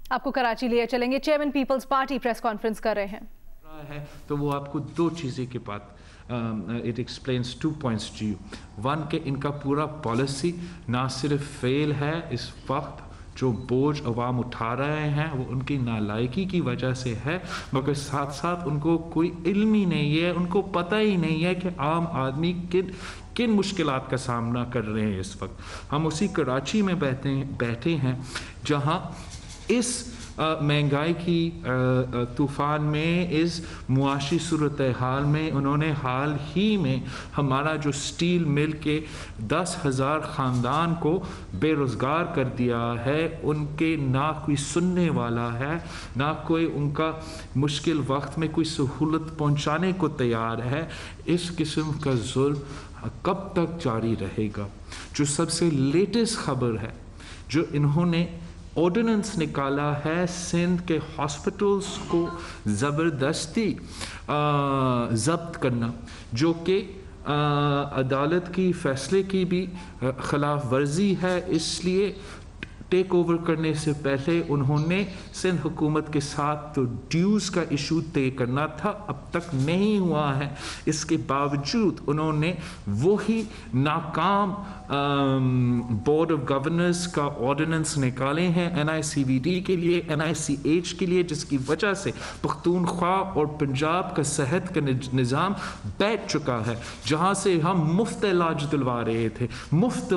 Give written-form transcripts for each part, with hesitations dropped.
آپ کو کراچی لے چلیں گے. Chairman Peoples Party press conference کر رہے ہیں تو وہ آپ کو دو چیزیں کے بعد it explains 2 points to you. One کہ ان کا پورا پالیسی نہ صرف فیل ہے اس وقت، جو بوجھ عوام اٹھا رہے ہیں وہ ان کی نالائکی کی وجہ سے ہے، مگر ساتھ ساتھ ان کو کوئی علم ہی نہیں ہے، ان کو پتہ ہی نہیں ہے کہ عام آدمی کن مشکلات کا سامنا کر رہے ہیں اس وقت. ہم اسی کراچی میں بیٹھے ہیں جہاں اس مہنگائی کی طوفان میں، اس معاشی صورتحال میں انہوں نے حال ہی میں ہمارا جو سٹیل مل کے 10,000 خاندان کو بے روزگار کر دیا ہے. ان کے نہ کوئی سننے والا ہے، نہ کوئی ان کا مشکل وقت میں کوئی سہولت پہنچانے کو تیار ہے. اس قسم کا ظلم کب تک جاری رہے گا؟ جو سب سے لیٹسٹ خبر ہے، جو انہوں نے آرڈیننس نکالا ہے سندھ کے ہاسپٹلز کو زبردستی ضبط کرنا، جو کہ عدالت کی فیصلے کی بھی خلاف ورزی ہے. اس لیے ٹیک اوور کرنے سے پہلے انہوں نے سندھ حکومت کے ساتھ تو ڈیوز کا ایشو طے کرنا تھا، اب تک نہیں ہوا ہے. اس کے باوجود انہوں نے وہی ناکام بورڈ آف گورنرز کا آرڈیننس نکالے ہیں NICVD کے لیے، NICH کے لیے، جس کی وجہ سے پختونخوا اور پنجاب کا صحت کا نظام بیٹھ چکا ہے. جہاں سے ہم مفت علاج دلوا رہے تھے، مفت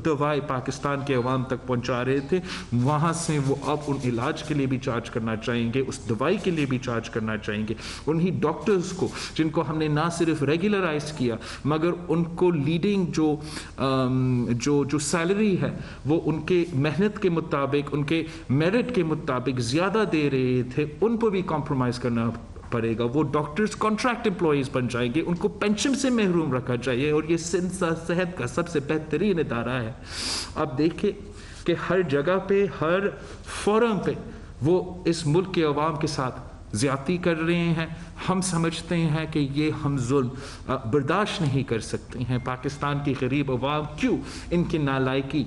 دوائی پاکستان کے عوام تک پہنچا رہے تھے، وہاں سے وہ اب ان علاج کے لیے بھی چارج کرنا چاہیں گے، اس دوائی کے لیے بھی چارج کرنا چاہیں گے. انہی ڈاکٹرز کو جن کو ہم نے نہ صرف ریگولرائز کیا مگر ان کو لیڈنگ جو سیلری ہے وہ ان کے محنت کے مطابق، ان کے میرٹ کے مطابق زیادہ دے رہے تھے، ان پر بھی کمپرومائز کرنا پڑے گا. وہ ڈاکٹرز کانٹریکٹ امپلائیز بن جائیں گے، ان کو پینشن سے محروم رکھا چاہیے. اور یہ سندھ صحت کا سب سے بہترین ادارہ ہے. اب دیکھیں کہ ہر جگہ پہ، ہر فورم پہ وہ اس ملک کے عوام کے ساتھ زیادتی کر رہے ہیں. ہم سمجھتے ہیں کہ یہ ہم ظلم برداشت نہیں کر سکتے ہیں. پاکستان کی غریب عوام کیوں ان کی نالائکی،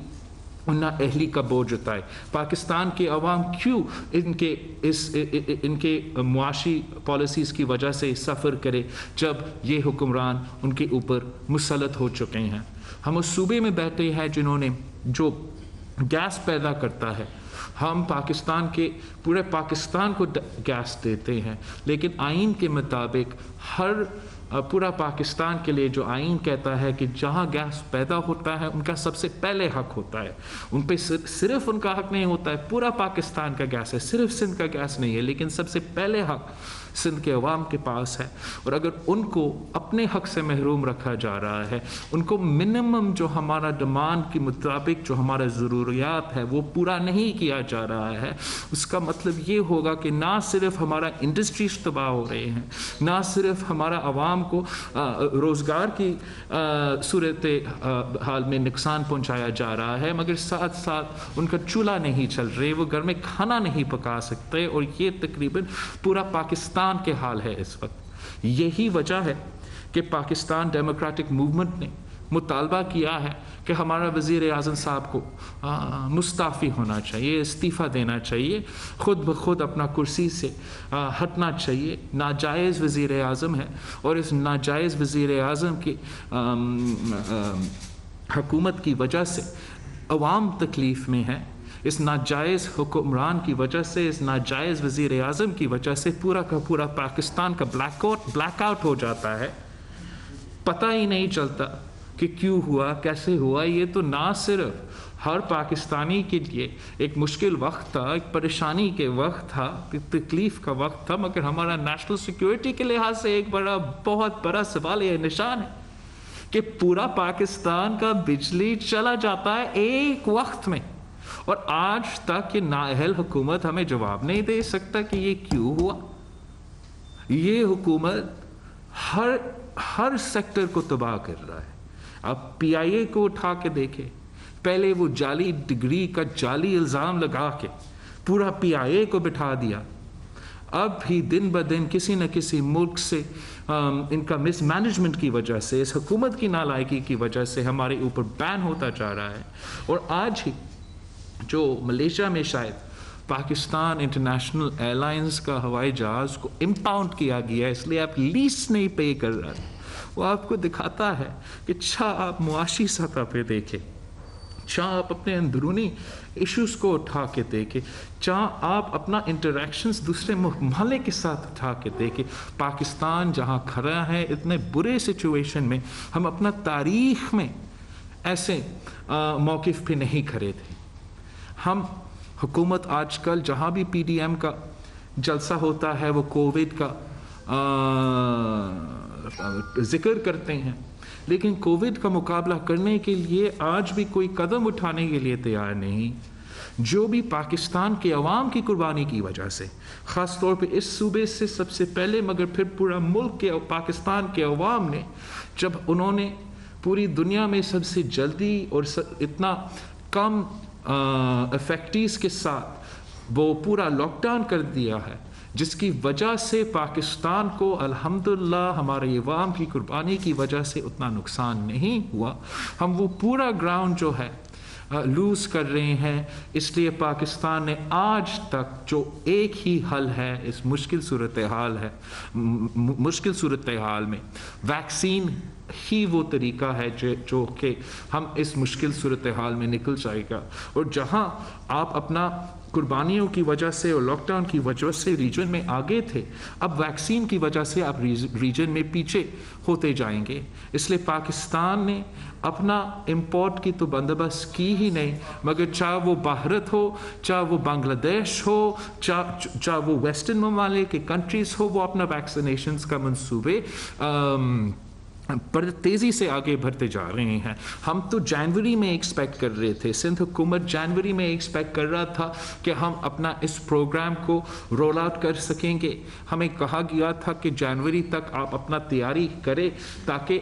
نا اہلی کا بوجھ اٹھائے؟ پاکستان کے عوام کیوں ان کے معاشی پالیسیز کی وجہ سے سفر کرے جب یہ حکمران ان کے اوپر مسلط ہو چکے ہیں؟ ہم اس صوبے میں بیٹھے ہیں جنہوں نے جو گیس پیدا کرتا ہے، ہم پاکستان کے پورے پاکستان کو گیس دیتے ہیں، لیکن آئین کے مطابق پورا پاکستان کے لیے جو آئین کہتا ہے کہ جہاں گیس پیدا ہوتا ہے ان کا سب سے پہلے حق ہوتا ہے. ان پہ صرف ان کا حق نہیں ہوتا ہے، پورا پاکستان کا گیس ہے، صرف سندھ کا گیس نہیں ہے، لیکن سب سے پہلے حق سندھ کے عوام کے پاس ہے. اور اگر ان کو اپنے حق سے محروم رکھا جا رہا ہے، ان کو منیمم جو ہمارا ڈیمانڈ کے مطابق جو ہمارا ضروریات ہے وہ پورا نہیں کیا جا رہا ہے، اس کا مطلب یہ ہوگا کہ نہ صرف ہمارا انڈسٹریز تباہ ہو رہے ہیں، نہ صرف ہمارا عوام کو روزگار کی صورت حال میں نقصان پہنچایا جا رہا ہے، مگر ساتھ ساتھ ان کا چولہا نہیں چل رہے، وہ گھر میں کھانا نہیں پکا سکتے. اور یہ تقریباً پورا پاکستان کے حال ہے اس وقت. یہی وجہ ہے کہ پاکستان ڈیموکریٹک موومنٹ نے مطالبہ کیا ہے کہ ہمارا وزیر اعظم صاحب کو مستعفی ہونا چاہیے، استعفیٰ دینا چاہیے، خود بخود اپنا کرسی سے ہٹنا چاہیے. ناجائز وزیر اعظم ہے اور اس ناجائز وزیر اعظم کی حکومت کی وجہ سے عوام تکلیف میں ہے. اس ناجائز حکمران کی وجہ سے، اس ناجائز وزیر اعظم کی وجہ سے پورا کا پورا پاکستان کا بلیک آؤٹ ہو جاتا ہے. پتہ ہی نہیں چلتا کہ کیوں ہوا، کیسے ہوا. یہ تو نہ صرف ہر پاکستانی کے لیے ایک مشکل وقت تھا، ایک پریشانی کے وقت تھا، ایک تکلیف کا وقت تھا، مگر ہمارا نیشنل سیکیورٹی کے لحاظ سے ایک بہت بڑا سوال یہ نشان ہے کہ پورا پاکستان کا بجلی چلا جاتا ہے ایک وقت میں، اور آج تک یہ نااہل حکومت ہمیں جواب نہیں دے سکتا کہ یہ کیوں ہوا. یہ حکومت ہر سیکٹر کو تباہ کر رہا ہے. اب PIA کو اٹھا کے دیکھیں، پہلے وہ جعلی ڈگری کا جعلی الزام لگا کے پورا PIA کو بٹھا دیا. اب بھی دن بدن کسی نہ کسی ملک سے ان کا مس مینجمنٹ کی وجہ سے، اس حکومت کی نالائکی کی وجہ سے ہمارے اوپر بین ہوتا جا رہا ہے. اور آج ہی جو ملیشیا میں شاید पाकिस्तान इंटरनेशनल एयरलाइंस का हवाई जहाज़ को इम्पाउंड किया गया, इसलिए आप लीज नहीं पे कर रहे हैं। वो आपको दिखाता है कि चाह आप मुआशी सतह पे देखें, चाह आप अपने अंदरूनी इश्यूज़ को उठा के देखें, चाह आप अपना इंटरेक्शंस दूसरे महल्ले के साथ उठा के देखें, पाकिस्तान जहाँ खड़ा है इतने बुरे सिचुएशन में हम अपना तारीख़ में ऐसे मौक़िफ़ पे नहीं खड़े थे। हम हुकूमत आजकल जहाँ भी PDM का जलसा होता है वो कोविड का ज़िक्र करते हैं, लेकिन कोविड का मुकाबला करने के लिए आज भी कोई कदम उठाने के लिए तैयार नहीं। जो भी पाकिस्तान के अवाम की कुर्बानी की वजह से, ख़ास तौर पे इस सूबे से सबसे पहले मगर फिर पूरा मुल्क के पाकिस्तान के अवाम ने, जब उन्होंने पूरी दुनिया में सबसे जल्दी और इतना कम इफेक्टिव्स के साथ वो पूरा लॉकडाउन कर दिया है, जिसकी वजह से पाकिस्तान को अल्हम्दुलिल्लाह हमारे अवाम की कुर्बानी की वजह से उतना नुकसान नहीं हुआ। हम वो पूरा ग्राउंड जो है लूज़ कर रहे हैं, इसलिए पाकिस्तान ने आज तक जो एक ही हल है इस मुश्किल सूरत हाल में, वैक्सीन ही वो तरीका है जो कि हम इस मुश्किल सूरत हाल में निकल जाएगा। और जहां आप अपना कुर्बानियों की वजह से और लॉकडाउन की वजह से रीजन में आगे थे, अब वैक्सीन की वजह से आप रीजन में पीछे होते जाएंगे। इसलिए पाकिस्तान ने अपना इंपोर्ट की तो बंदोबस्त की ही नहीं, मगर चाहे वो भारत हो, चाहे वो बांग्लादेश हो, चाहे वो वेस्टर्न ममालिक के कंट्रीज़ हो, वो अपना वैक्सीनेशंस का मंसूबे पर तेज़ी से आगे बढ़ते जा रहे हैं। हम तो जनवरी में एक्सपेक्ट कर रहे थे, सिंध हुकूमत जनवरी में एक्सपेक्ट कर रहा था कि हम अपना इस प्रोग्राम को रोल आउट कर सकेंगे। हमें कहा गया था कि जनवरी तक आप अपना तैयारी करें ताकि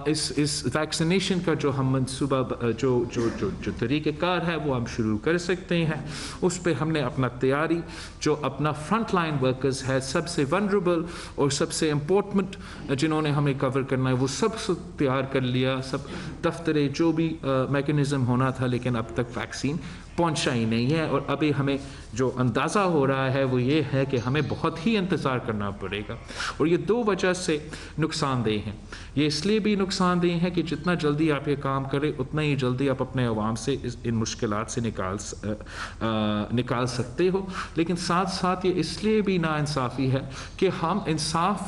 इस वैक्सीनेशन का जो हम मनसूबा जो तरीक़ेकार है वो हम शुरू कर सकते हैं। उस पर हमने अपना तैयारी, जो अपना फ्रंट लाइन वर्कर्स है, सबसे वनरेबल और सबसे इम्पोर्टेंट जिन्होंने हमें कवर करना है, वो सब तैयार कर लिया, सब दफ्तरे जो भी मैकेनिज़्म होना था, लेकिन अब तक वैक्सीन पहुंचा ही नहीं है। और अभी हमें जो अंदाज़ा हो रहा है वो ये है कि हमें बहुत ही इंतज़ार करना पड़ेगा। और ये दो वजह से नुकसानदेह हैं। ये इसलिए भी नुकसानदेह है कि जितना जल्दी आप ये काम करें उतना ही जल्दी आप अपने अवाम से इन मुश्किलात से निकाल सकते हो, लेकिन साथ साथ ये इसलिए भी नाइंसाफ़ी है कि हम इंसाफ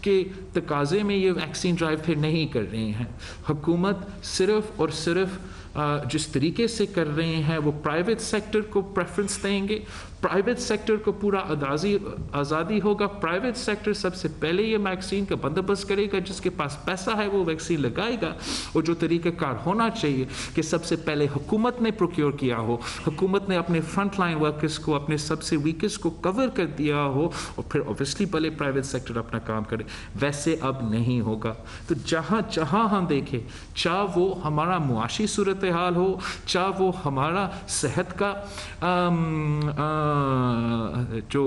के तकाज़े में ये वैक्सीन ड्राइव फिर नहीं कर रहे हैं। हुकूमत सिर्फ़ और सिर्फ जिस तरीके से कर रहे हैं वो प्राइवेट सेक्टर को प्रेफरेंस देंगे, प्राइवेट सेक्टर को पूरा आज़ादी होगा। प्राइवेट सेक्टर सबसे पहले ये वैक्सीन का बंदोबस्त करेगा, जिसके पास पैसा है वो वैक्सीन लगाएगा। और जो तरीक़ाकार होना चाहिए कि सबसे पहले हुकूमत ने प्रोक्योर किया हो, हुकूमत ने अपने फ्रंट लाइन वर्कर्स को, अपने सबसे वीकेस्ट को कवर कर दिया हो, और फिर ऑब्वियसली पहले प्राइवेट सेक्टर अपना काम करे। वैसे अब नहीं होगा। तो जहाँ जहाँ हम देखें, चाहे वो हमारा मुआशी सूरत हाल हो, चाहे वो हमारा सेहत का जो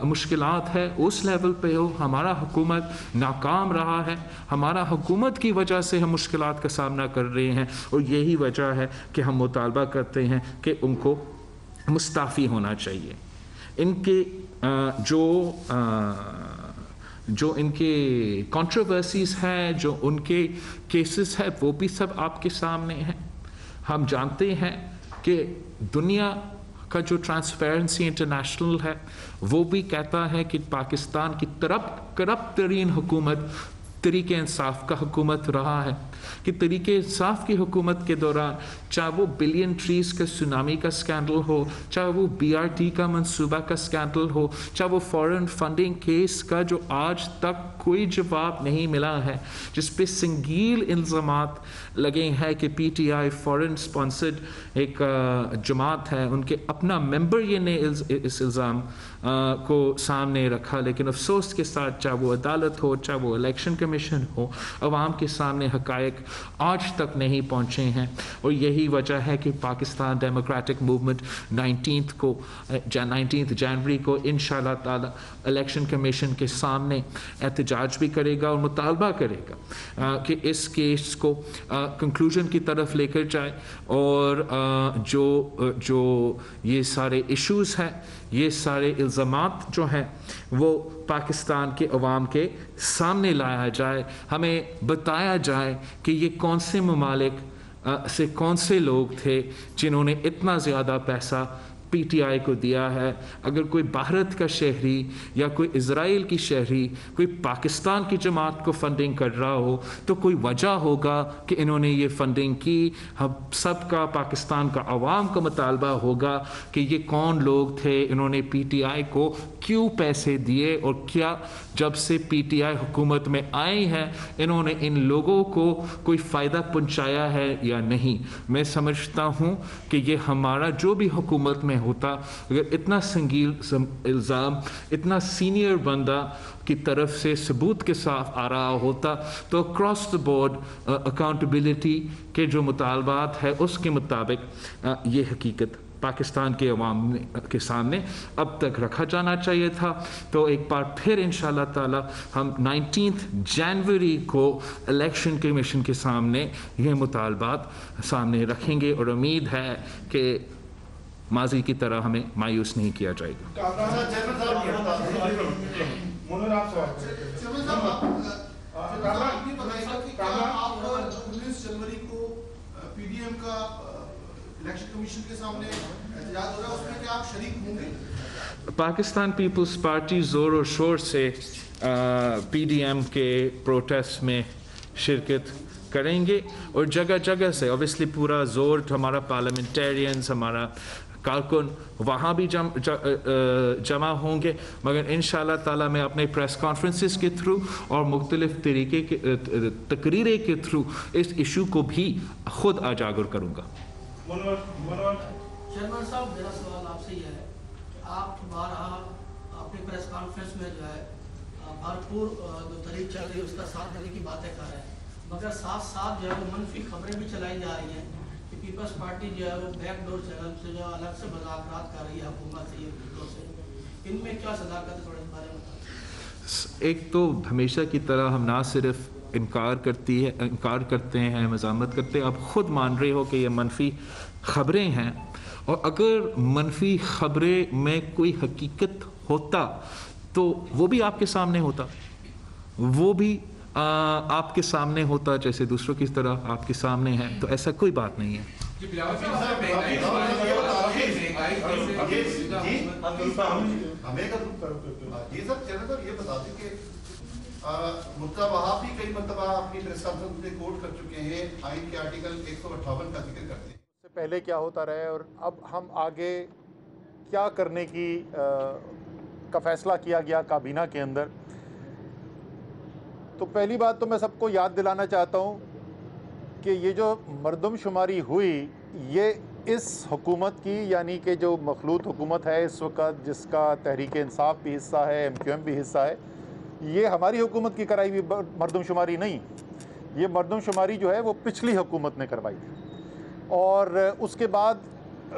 मुश्किलात है उस लेवल पे हो, हमारा हुकूमत नाकाम रहा है। हमारा हुकूमत की वजह से हम मुश्किलात का सामना कर रहे हैं, और यही वजह है कि हम मुतालबा करते हैं कि उनको मुस्ताफ़ी होना चाहिए। इनके जो इनके कंट्रोवर्सीज़ हैं, जो उनके केसेस हैं, वो भी सब आपके सामने हैं। हम जानते हैं कि दुनिया का जो ट्रांसपेरेंसी इंटरनेशनल है वो भी कहता है कि पाकिस्तान की करप्ट तरीन हुकूमत तरीके इंसाफ का हुकूमत रहा है, कि तरीके इंसाफ की हुकूमत के दौरान चाहे वो बिलियन ट्रीज़ का सुनामी का स्कैंडल हो, चाहे वो BRT का मंसूबा का स्कैंडल हो, चाहे वो फॉरेन फंडिंग केस का जो आज तक कोई जवाब नहीं मिला है, जिस पे संगीन इल्ज़ामात लगे हैं कि PTI फॉरेन स्पॉन्सर्ड एक जमात है, उनके अपना मेंबर ये ने इस इल्ज़ाम को सामने रखा। लेकिन अफसोस के साथ चाहे वो अदालत हो, चाहे वो इलेक्शन कमीशन हो, अवाम के सामने हक़ाइक़ आज तक नहीं पहुँचे हैं। और यही वजह है कि पाकिस्तान डेमोक्रेटिक मूवमेंट 19 जनवरी को इंशाअल्लाह ताला इलेक्शन कमीशन के सामने एहतजाज भी करेगा और मुतालबा करेगा कि इस केस को कंक्लूजन की तरफ लेकर जाए और जो ये सारे इश्यूज़ हैं, ये सारे इल्ज़ामात जो हैं वो पाकिस्तान के अवाम के सामने लाया जाए। हमें बताया जाए कि ये कौन से ममालिक से कौन से लोग थे जिन्होंने इतना ज़्यादा पैसा PTI को दिया है। अगर कोई भारत का शहरी या कोई इज़राइल की शहरी कोई पाकिस्तान की जमात को फंडिंग कर रहा हो तो कोई वजह होगा कि इन्होंने ये फंडिंग की। हम सबका, पाकिस्तान का अवाम का मुतालबा होगा कि ये कौन लोग थे, इन्होंने PTI को क्यों पैसे दिए और क्या जब से PTI हुकूमत में आई है इन्होंने इन लोगों को कोई फ़ायदा पहुंचाया है या नहीं। मैं समझता हूँ कि ये हमारा जो भी हुकूमत में होता, अगर इतना संगीन इल्ज़ाम इतना सीनियर बंदा की तरफ से सबूत के साथ आ रहा होता तो अक्रॉस द बोर्ड अकाउंटेबिलिटी के जो मुतालबात है उसके मुताबिक ये हकीकत पाकिस्तान के अवाम के सामने अब तक रखा जाना चाहिए था। तो एक बार फिर इंशाअल्लाह ताला हम 19 जनवरी को इलेक्शन कमीशन के सामने ये मुतालबात सामने रखेंगे और उम्मीद है कि माजी की तरह हमें मायूस नहीं किया जाएगा। PDM का इलेक्शन कमीशन के सामने एहतजाज हो रहा है, उसमें क्या आप शरीक होंगे? पाकिस्तान पीपल्स पार्टी ज़ोर और शोर से PDM के प्रोटेस्ट में शिरकत करेंगे और जगह जगह से ऑब्वियसली पूरा ज़ोर हमारा पार्लियामेंटेरियंस, हमारा कारकुन वहाँ भी जमा होंगे, मगर इंशाअल्लाह ताला मैं अपने प्रेस कॉन्फ्रेंसेस के थ्रू और मुख्तलिफ तरीके के तकरीरें के थ्रू इस इशू को भी ख़ुद उजागर करूँगा। चेयरमैन साहब, मेरा सवाल आपसे ये है, आप बारहा अपनी प्रेस कॉन्फ्रेंस में जो है भरपूर जो तरीक चल रही है उसका साथ देने की बातें कर रहे हैं, मगर साथ साथ जो है वो मनफी खबरें भी चलाई जा रही हैं कि पीपल्स पार्टी जो है वो बैकडोर चैनल से जो अलग से मुज़ाकरात कर रही है हुकूमत से, ये इनमें क्या सदाकत है, थोड़ा इस बारे में बताएं। एक तो हमेशा की तरह हम ना सिर्फ इनकार करते हैं, मज़ामत करते हैं, आप ख़ुद मान रहे हो कि ये मनफी ख़बरें हैं, और अगर मनफी ख़बरें में कोई हकीकत होता तो वो भी आपके सामने होता, वो भी आपके सामने होता जैसे दूसरों की तरह आपके सामने है, तो ऐसा कोई बात नहीं है। मुर्तज़ा वहाब भी कई मरतबा अपनी प्रेस कॉन्फ्रेंस में कोट कर चुके हैं, आइन के आर्टिकल 158 का जिक्र करते हैं। इससे पहले क्या होता रहा है और अब हम आगे क्या करने की का फैसला किया गया काबीना के अंदर। तो पहली बात तो मैं सबको याद दिलाना चाहता हूँ कि ये जो मरदमशुमारी हुई ये इस हुकूमत की, यानी कि जो मखलूत हुकूमत है इस वक्त, जिसका तहरीक इंसाफ भी हिस्सा है, MQM भी हिस्सा है, ये हमारी हुकूमत की कराई हुई मरदमशुमारी नहीं, ये मरदमशुमारी जो है वो पिछली हुकूमत ने करवाई थी। और उसके बाद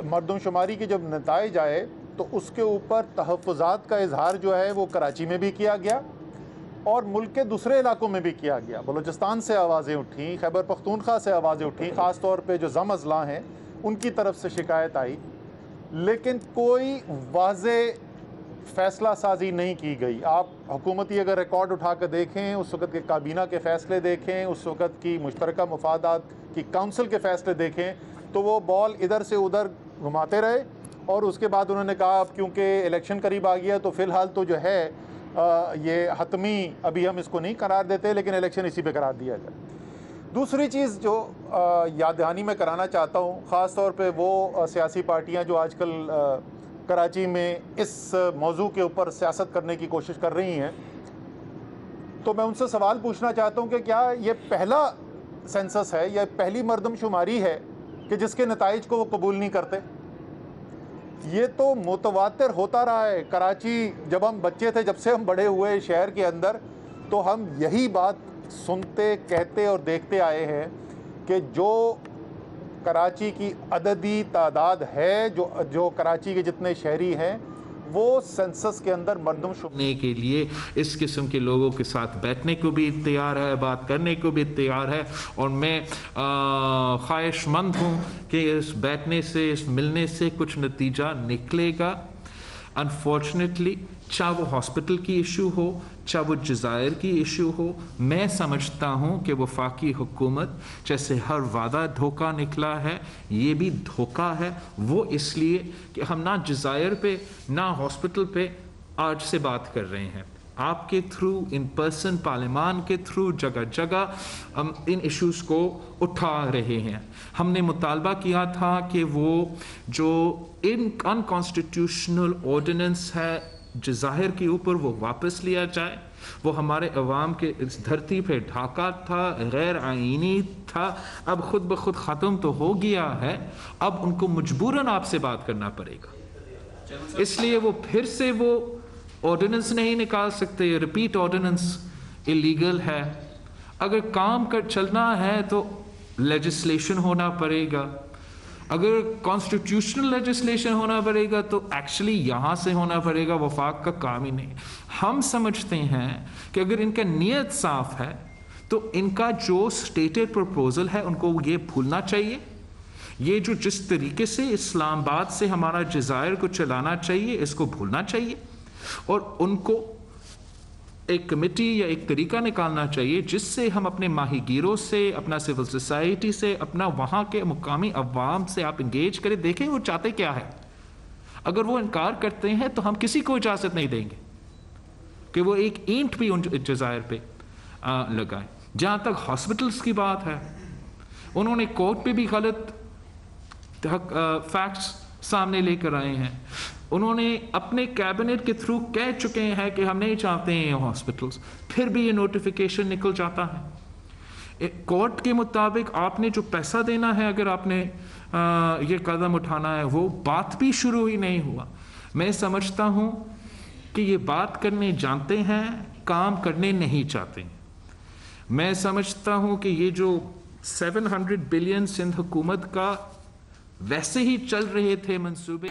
मरदमशुमारी के जब नताइज आए तो उसके ऊपर तहफ़्फ़ुज़ात का इजहार जो है वो कराची में भी किया गया और मुल्क के दूसरे इलाकों में भी किया गया। बलूचिस्तान से आवाज़ें उठी, खैबर पख्तूनख्वा से आवाज़ें उठी, ख़ास तौर पे जो ज़म अज़ला हैं उनकी तरफ से शिकायत आई, लेकिन कोई वाज़े फ़ैसला साजी नहीं की गई। आप हुकूमती अगर रिकॉर्ड उठा कर देखें, उस वक़्त के काबीना के फ़ैसले देखें, उस वक़्त की मुश्तरका मुफादात की काउंसिल के फ़ैसले देखें, तो वो बॉल इधर से उधर घुमाते रहे और उसके बाद उन्होंने कहा अब क्योंकि इलेक्शन करीब आ गया तो फ़िलहाल तो जो है ये हतमी अभी हम इसको नहीं करार देते, लेकिन इलेक्शन इसी पे करार दिया जाए। दूसरी चीज़ जो याद दहानी में कराना चाहता हूँ, ख़ास तौर पे वो सियासी पार्टियाँ जो आजकल कराची में इस मौजू के ऊपर सियासत करने की कोशिश कर रही हैं, तो मैं उनसे सवाल पूछना चाहता हूँ कि क्या ये पहला सेंसस है या पहली मरदमशुमारी है कि जिसके नताइज को वो कबूल नहीं करते? ये तो मुतवातिर होता रहा है। कराची जब हम बच्चे थे, जब से हम बड़े हुए शहर के अंदर, तो हम यही बात सुनते, कहते और देखते आए हैं कि जो कराची की अददी तादाद है, जो कराची के जितने शहरी हैं, वो सेंसस के अंदर मर्दमशुमारी के लिए इस किस्म के लोगों के साथ बैठने को भी तैयार है, बात करने को भी तैयार है। और मैं ख्वाहिशमंद हूँ कि इस बैठने से, इस मिलने से कुछ नतीजा निकलेगा। अनफॉर्चुनेटली, चाहे वो हॉस्पिटल की इशू हो, चाहे वो जज़ायर की इशू हो, मैं समझता हूँ कि वफाकी हुकूमत जैसे हर वादा धोखा निकला है, ये भी धोखा है। वो इसलिए कि हम ना जज़ायर पे ना हॉस्पिटल पे आज से बात कर रहे हैं, आपके थ्रू, इन पर्सन, पार्लियामान के थ्रू जगह जगह हम इन इश्यूज़ को उठा रहे हैं। हमने मुतालबा किया था कि वो जो अनकॉन्स्टिट्यूशनल ऑर्डिनेंस है जज़ाहिर के ऊपर, वो वापस लिया जाए। वो हमारे अवाम के इस धरती पे ढाका था, गैर आईनी था, अब खुद ब खुद ख़त्म तो हो गया है, अब उनको मजबूरन आपसे बात करना पड़ेगा। इसलिए वो फिर से वो ऑर्डिनेंस नहीं निकाल सकते। रिपीट ऑर्डिनेंस इलीगल है। अगर काम कर चलना है तो लेजिस्लेशन होना पड़ेगा। अगर कॉन्स्टिट्यूशनल लेजिस्लेशन होना पड़ेगा तो एक्चुअली यहाँ से होना पड़ेगा, वफाक का काम ही नहीं। हम समझते हैं कि अगर इनका नीयत साफ है तो इनका जो स्टेटेड प्रपोजल है उनको ये भूलना चाहिए। ये जो जिस तरीके से इस्लामाबाद से हमारा जज़ायर को चलाना चाहिए, इसको भूलना चाहिए और उनको एक कमेटी या एक तरीका निकालना चाहिए जिससे हम अपने माहीगीरों से, अपना सिविल सोसाइटी से, अपना वहाँ के मुकामी अवाम से आप इंगेज करें, देखें वो चाहते क्या है। अगर वो इनकार करते हैं तो हम किसी को इजाज़त नहीं देंगे कि वो एक ईंट भी उन जज़ायर पे लगाएं। जहाँ तक हॉस्पिटल्स की बात है, उन्होंने कोर्ट पे भी गलत फैक्ट्स सामने लेकर आए हैं। उन्होंने अपने कैबिनेट के थ्रू कह चुके हैं कि हम नहीं चाहते हैं ये हॉस्पिटल्स, फिर भी ये नोटिफिकेशन निकल जाता है। कोर्ट के मुताबिक आपने जो पैसा देना है, अगर आपने ये कदम उठाना है, वो बात भी शुरू ही नहीं हुआ। मैं समझता हूँ कि ये बात करने जानते हैं, काम करने नहीं चाहते। मैं समझता हूँ कि ये जो 700 बिलियन सिंध हुकूमत का वैसे ही चल रहे थे मंसूबे।